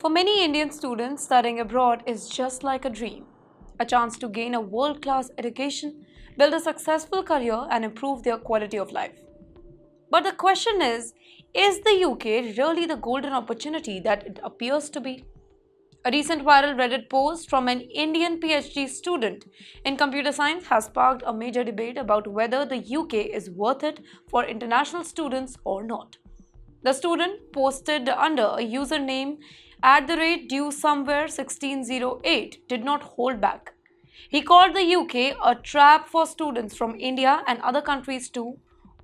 For many Indian students, studying abroad is just like a dream, a chance to gain a world class education, build a successful career, and improve their quality of life. But the question is the UK really the golden opportunity that it appears to be? A recent viral Reddit post from an Indian PhD student in computer science has sparked a major debate about whether the UK is worth it for international students or not. The student posted under a username at the rate due somewhere 1608 did not hold back. He called the UK a trap for students from India and other countries too,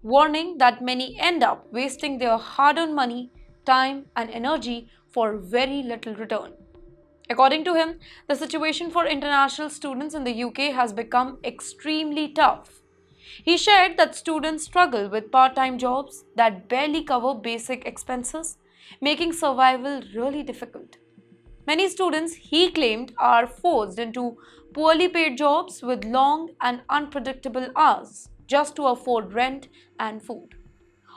warning that many end up wasting their hard earned money, time, and energy for very little return. According to him, the situation for international students in the UK has become extremely tough. He shared that students struggle with part time jobs that barely cover basic expenses, making survival really difficult. Many students, he claimed, are forced into poorly paid jobs with long and unpredictable hours just to afford rent and food.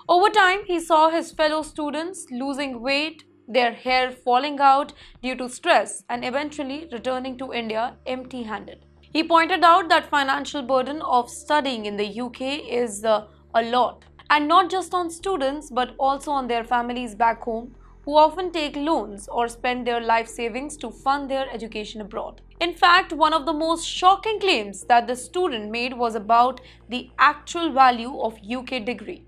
Over time, he saw his fellow students losing weight, their hair falling out due to stress, and eventually returning to India empty handed. He pointed out that financial burden of studying in the UK is a lot, and not just on students but also on their families back home who often take loans or spend their life savings to fund their education abroad. In fact, one of the most shocking claims that the student made was about the actual value of UK degree.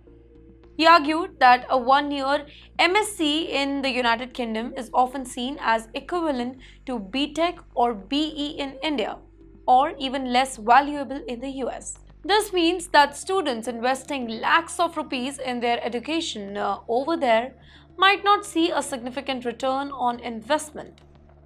He argued that a 1 year MSc in the United Kingdom is often seen as equivalent to BTech or BE in India, or even less valuable in the US. This means that students investing lakhs of rupees in their education over there might not see a significant return on investment,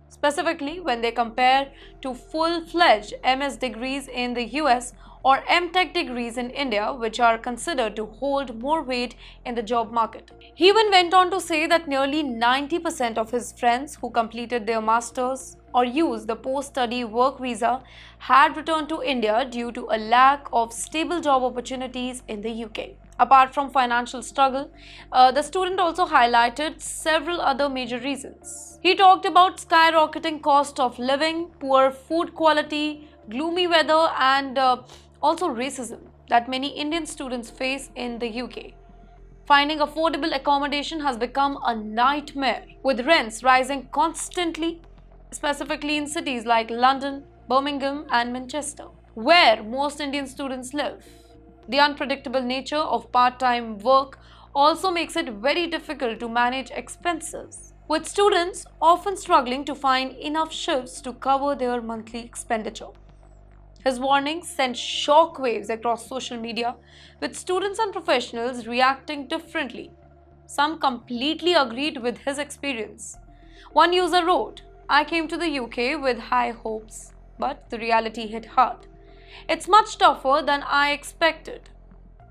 specifically when they compare to full-fledged MS degrees in the US or MTech degrees in India, which are considered to hold more weight in the job market. He even went on to say that nearly 90% of his friends who completed their masters or used the post-study work visa had returned to India due to a lack of stable job opportunities in the UK. Apart from financial struggle, the student also highlighted several other major reasons. He talked about skyrocketing cost of living, poor food quality, gloomy weather, and also racism that many Indian students face in the UK. Finding affordable accommodation has become a nightmare, with rents rising constantly, specifically in cities like London, Birmingham, and Manchester, where most Indian students live. The unpredictable nature of part time work also makes it very difficult to manage expenses, with students often struggling to find enough shifts to cover their monthly expenditure. His warnings sent shockwaves across social media, with students and professionals reacting differently. Some completely agreed with his experience. One user wrote, "I came to the UK with high hopes, but the reality hit hard. It's much tougher than I expected."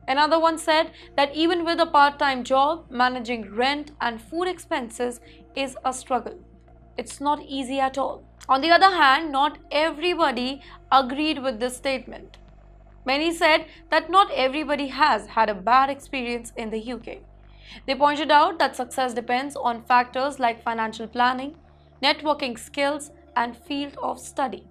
Another one said that even with a part time job, managing rent and food expenses is a struggle. It's not easy at all. On the other hand, not everybody agreed with this statement. Many said that not everybody has had a bad experience in the UK. They pointed out that success depends on factors like financial planning, networking skills, and field of study.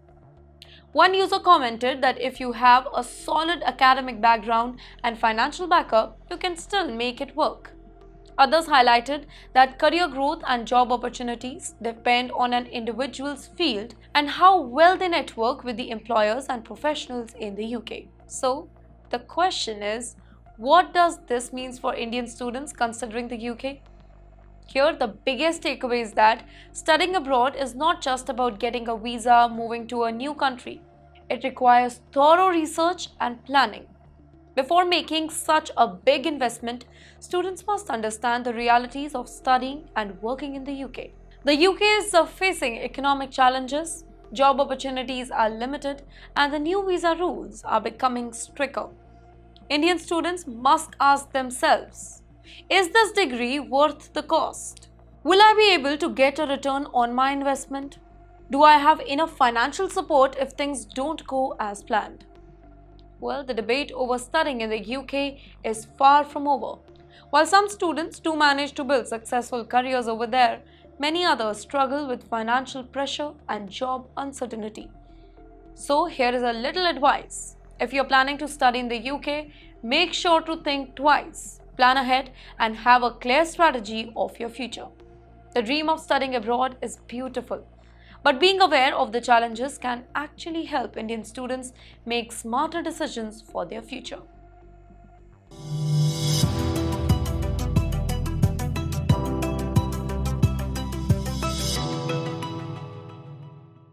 One user commented that if you have a solid academic background and financial backup, you can still make it work. Others highlighted that career growth and job opportunities depend on an individual's field and how well they network with the employers and professionals in the UK. So, the question is, what does this mean for Indian students considering the UK? Here, the biggest takeaway is that studying abroad is not just about getting a visa, moving to a new country. It requires thorough research and planning. Before making such a big investment, students must understand the realities of studying and working in the UK. The UK is facing economic challenges, job opportunities are limited, and the new visa rules are becoming stricter. Indian students must ask themselves, is this degree worth the cost? Will I be able to get a return on my investment? Do I have enough financial support if things don't go as planned? Well, the debate over studying in the UK is far from over. While some students do manage to build successful careers over there, Many others struggle with financial pressure and job uncertainty. So, here is a little advice. If you're planning to study in the UK, make sure to think twice, plan ahead, and have a clear strategy of your future. The dream of studying abroad is beautiful, but being aware of the challenges can actually help Indian students make smarter decisions for their future.